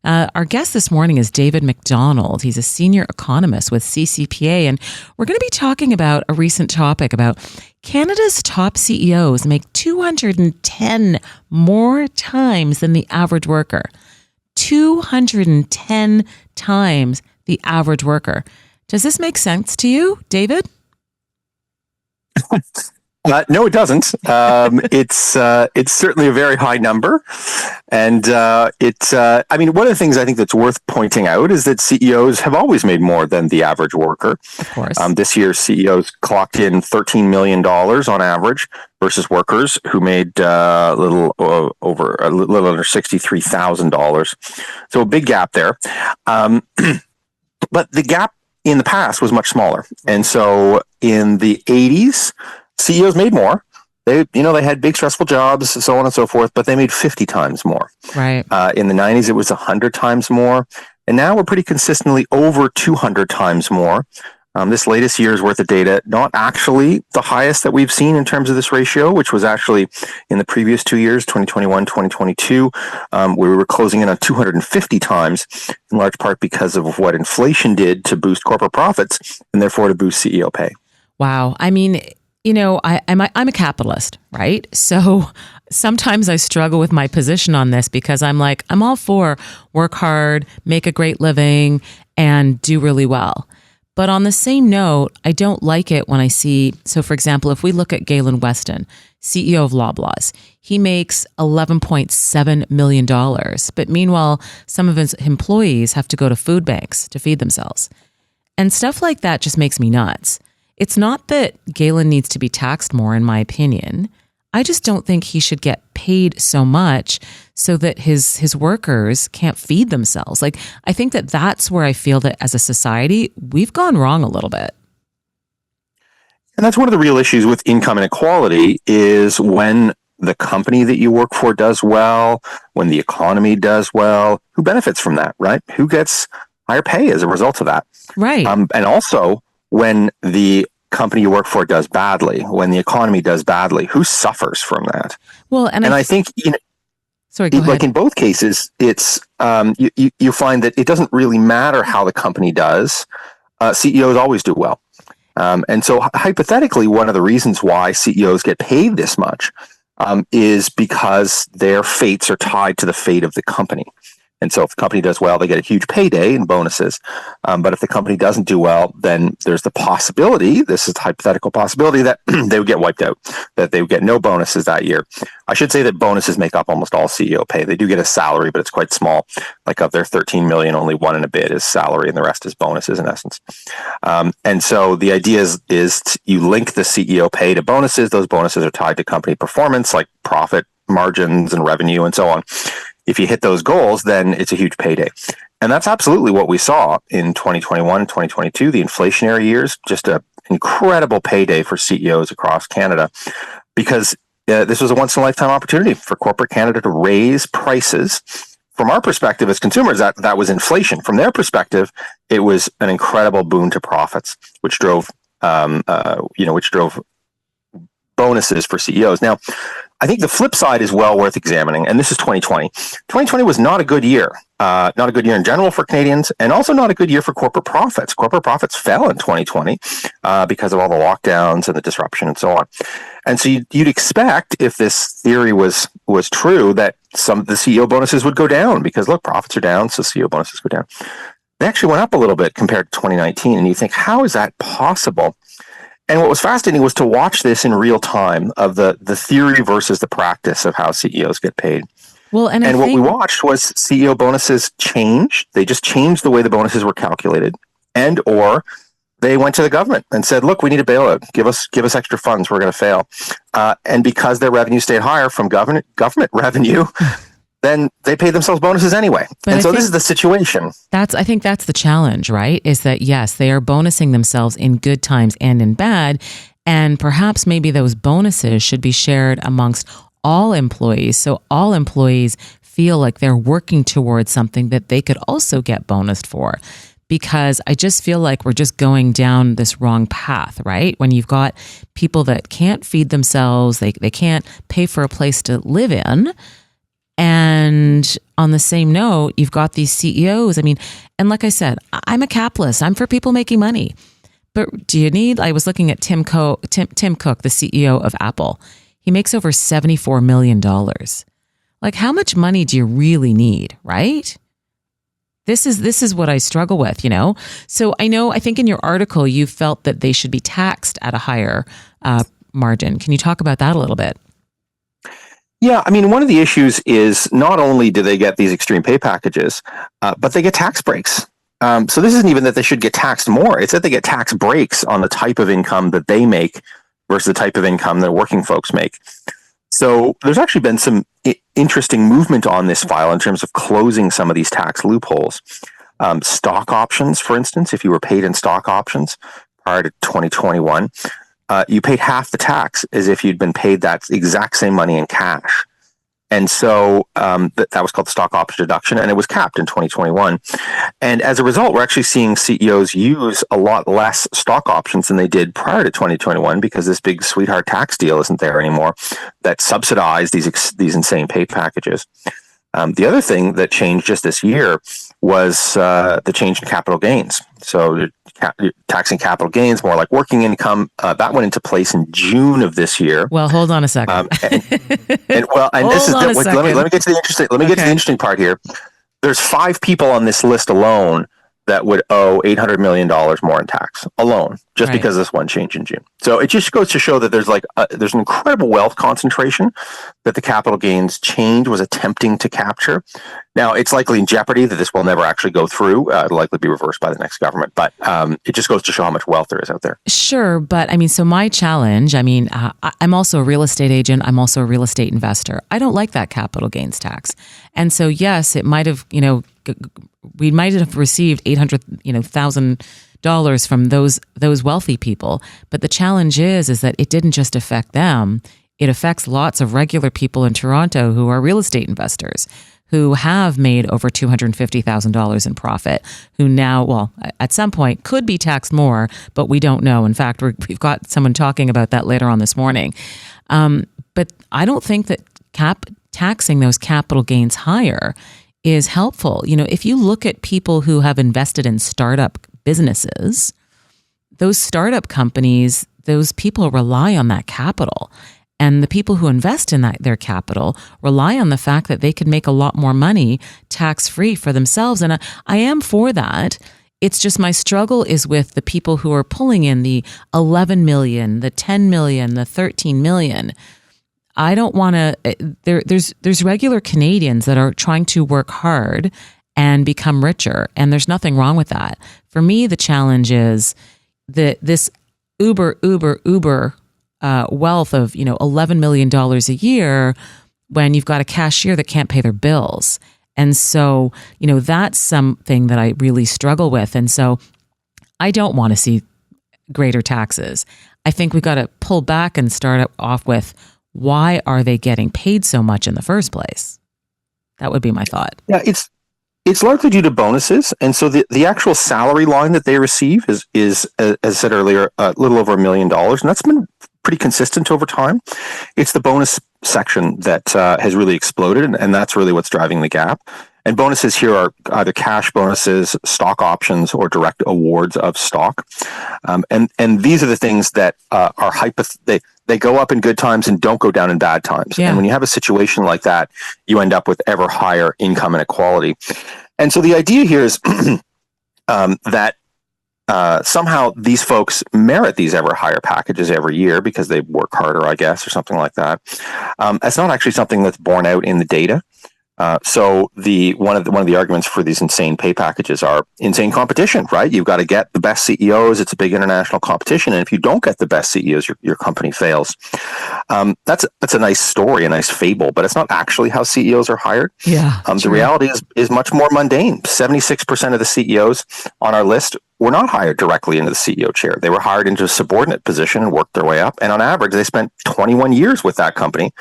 Our guest this morning is David MacDonald. He's a senior economist with CCPA, and we're going to be talking about a recent topic about Canada's top CEOs make 210 more times than the average worker. 210 times the average worker. Does this make sense to you, David? No, it doesn't. It's certainly a very high number, and one of the things I think that's worth pointing out is that CEOs have always made more than the average worker. Of course. This year, CEOs clocked in $13 million on average versus workers who made a little under $63,000. So a big gap there. But the gap in the past was much smaller, and so in the 80s. CEOs made more. They had big stressful jobs, so on and so forth, but they made 50 times more. Right. In the 90s, it was 100 times more. And now we're pretty consistently over 200 times more. This latest year's worth of data, not actually the highest that we've seen in terms of this ratio, which was actually in the previous 2 years, 2021, 2022, we were closing in on 250 times, in large part because of what inflation did to boost corporate profits and therefore to boost CEO pay. Wow. I mean, I'm a capitalist, right? So sometimes I struggle with my position on this because I'm all for work hard, make a great living, and do really well. But on the same note, I don't like it when I see, so for example, if we look at Galen Weston, CEO of Loblaws, he makes $11.7 million. But meanwhile, some of his employees have to go to food banks to feed themselves. And stuff like that just makes me nuts. It's not that Galen needs to be taxed more, in my opinion. I just don't think he should get paid so much so that his workers can't feed themselves. I think that's where I feel that as a society, we've gone wrong a little bit. And that's one of the real issues with income inequality is when the company that you work for does well, when the economy does well, who benefits from that, right? Who gets higher pay as a result of that? Right. And also, when the company you work for does badly, when the economy does badly, who suffers from that? Well, and I think, sorry, go ahead. In both cases, it's you find that it doesn't really matter how the company does. CEOs always do well, and so hypothetically, one of the reasons why CEOs get paid this much is because their fates are tied to the fate of the company. And so if the company does well, they get a huge payday and bonuses. But if the company doesn't do well, then there's the possibility, this is the hypothetical possibility, that they would get wiped out, that they would get no bonuses that year. I should say that bonuses make up almost all CEO pay. They do get a salary, but it's quite small. Like of their 13 million, only one and a bit is salary and the rest is bonuses in essence. And so the idea is you link the CEO pay to bonuses. Those bonuses are tied to company performance, like profit margins and revenue and so on. If you hit those goals, then it's a huge payday. And that's absolutely what we saw in 2021 and 2022, the inflationary years, just an incredible payday for CEOs across Canada, because this was a once-in-a-lifetime opportunity for corporate Canada to raise prices. From our perspective as consumers, that was inflation. From their perspective, it was an incredible boon to profits, which drove bonuses for CEOs. Now, I think the flip side is well worth examining, and this is 2020. 2020 was not a good year. Not a good year in general for Canadians, and also not a good year for corporate profits. Corporate profits fell in 2020 because of all the lockdowns and the disruption and so on. And so you'd expect, if this theory was true, that some of the CEO bonuses would go down because, look, profits are down, so CEO bonuses go down. They actually went up a little bit compared to 2019, and you think, how is that possible? And what was fascinating was to watch this in real time of the theory versus the practice of how CEOs get paid. Well, and what we watched was CEO bonuses changed. They just changed the way the bonuses were calculated, and or they went to the government and said, "Look, we need a bailout. Give us extra funds. We're going to fail." And because their revenue stayed higher from government revenue, then they pay themselves bonuses anyway. But so this is the situation. I think that's the challenge, right? Is that, yes, they are bonusing themselves in good times and in bad. And perhaps maybe those bonuses should be shared amongst all employees. So all employees feel like they're working towards something that they could also get bonused for. Because I just feel like we're just going down this wrong path, right? When you've got people that can't feed themselves, they can't pay for a place to live in. And on the same note, you've got these CEOs. I mean, and like I said, I'm a capitalist. I'm for people making money. But do you need, I was looking at Tim Cook, the CEO of Apple. He makes over $74 million. Like, how much money do you really need, right? This is what I struggle with, you know? So I think in your article, you felt that they should be taxed at a higher margin. Can you talk about that a little bit? Yeah, I mean, one of the issues is not only do they get these extreme pay packages, but they get tax breaks. So this isn't even that they should get taxed more. It's that they get tax breaks on the type of income that they make versus the type of income that working folks make. So there's actually been some interesting movement on this file in terms of closing some of these tax loopholes. Stock options, for instance, if you were paid in stock options prior to 2021, you paid half the tax as if you'd been paid that exact same money in cash. And so that was called the stock option deduction, and it was capped in 2021. And as a result, we're actually seeing CEOs use a lot less stock options than they did prior to 2021 because this big sweetheart tax deal isn't there anymore that subsidized these insane pay packages. The other thing that changed just this year was the change in capital gains. So taxing capital gains more like working income. That went into place in June of this year. Well, hold on a second. Let me get to the interesting part here. There's 5 people on this list alone that would owe $800 million more in tax alone, just because of this one change in June. So it just goes to show that there's an incredible wealth concentration that the capital gains change was attempting to capture. Now, it's likely in jeopardy that this will never actually go through. It'll likely be reversed by the next government, but it just goes to show how much wealth there is out there. Sure, but I mean, so my challenge, I'm also a real estate agent. I'm also a real estate investor. I don't like that capital gains tax. And so, yes, it might have, we might have received $800,000 from those wealthy people. But the challenge is that it didn't just affect them. It affects lots of regular people in Toronto who are real estate investors who have made over $250,000 in profit, who now, well, at some point could be taxed more, but we don't know. In fact, we've got someone talking about that later on this morning. But I don't think that taxing those capital gains higher is helpful. If you look at people who have invested in startup businesses, those startup companies, those people rely on that capital. And the people who invest in their capital rely on the fact that they can make a lot more money tax-free for themselves. And I am for that. It's just my struggle is with the people who are pulling in the 11 million, the 10 million, the 13 million. I don't want to, there's regular Canadians that are trying to work hard and become richer. And there's nothing wrong with that. For me, the challenge is this uber wealth of, $11 million a year when you've got a cashier that can't pay their bills. And so, that's something that I really struggle with. And so I don't want to see greater taxes. I think we've got to pull back and start off with, why are they getting paid so much in the first place? That would be my thought. Yeah, it's largely due to bonuses. And so the actual salary line that they receive is as I said earlier, a little over $1 million. And that's been pretty consistent over time. It's the bonus section that has really exploded, and that's really what's driving the gap. And bonuses here are either cash bonuses, stock options, or direct awards of stock. And these are the things that are they go up in good times and don't go down in bad times. Yeah. And when you have a situation like that, you end up with ever higher income inequality. And so the idea here is that somehow these folks merit these ever higher packages every year because they work harder, I guess, or something like that. That's not actually something that's borne out in the data. So one of the arguments for these insane pay packages are insane competition, right? You've got to get the best CEOs. It's a big international competition, and if you don't get the best CEOs, your company fails. That's a nice story, a nice fable, but it's not actually how CEOs are hired. Yeah. The reality is much more mundane. 76% of the CEOs on our list were not hired directly into the CEO chair. They were hired into a subordinate position and worked their way up. And on average, they spent 21 years with that company.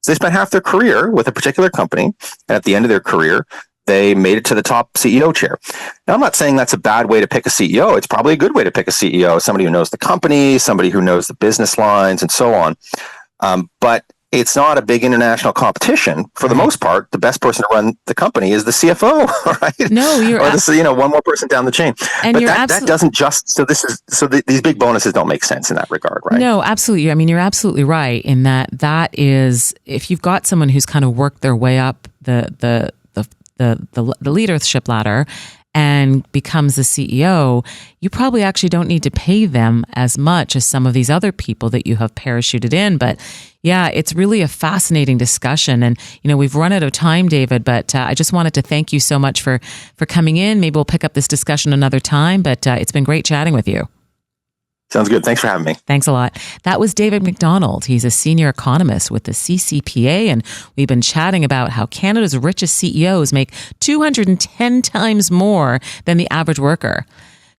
So they spent half their career with a particular company, and at the end of their career, they made it to the top CEO chair. Now, I'm not saying that's a bad way to pick a CEO. It's probably a good way to pick a CEO, somebody who knows the company, somebody who knows the business lines, and so on. But it's not a big international competition. For the most part, the best person to run the company is the CFO, right? No, you're or one more person down the chain. And but that doesn't these big bonuses don't make sense in that regard, right? No, absolutely. I mean, you're absolutely right in that is, if you've got someone who's kind of worked their way up the leadership ladder and becomes the CEO, you probably actually don't need to pay them as much as some of these other people that you have parachuted in. But yeah, it's really a fascinating discussion. And, we've run out of time, David, but I just wanted to thank you so much for coming in. Maybe we'll pick up this discussion another time, but it's been great chatting with you. Sounds good. Thanks for having me. Thanks a lot. That was David MacDonald. He's a senior economist with the CCPA, and we've been chatting about how Canada's richest CEOs make 210 times more than the average worker.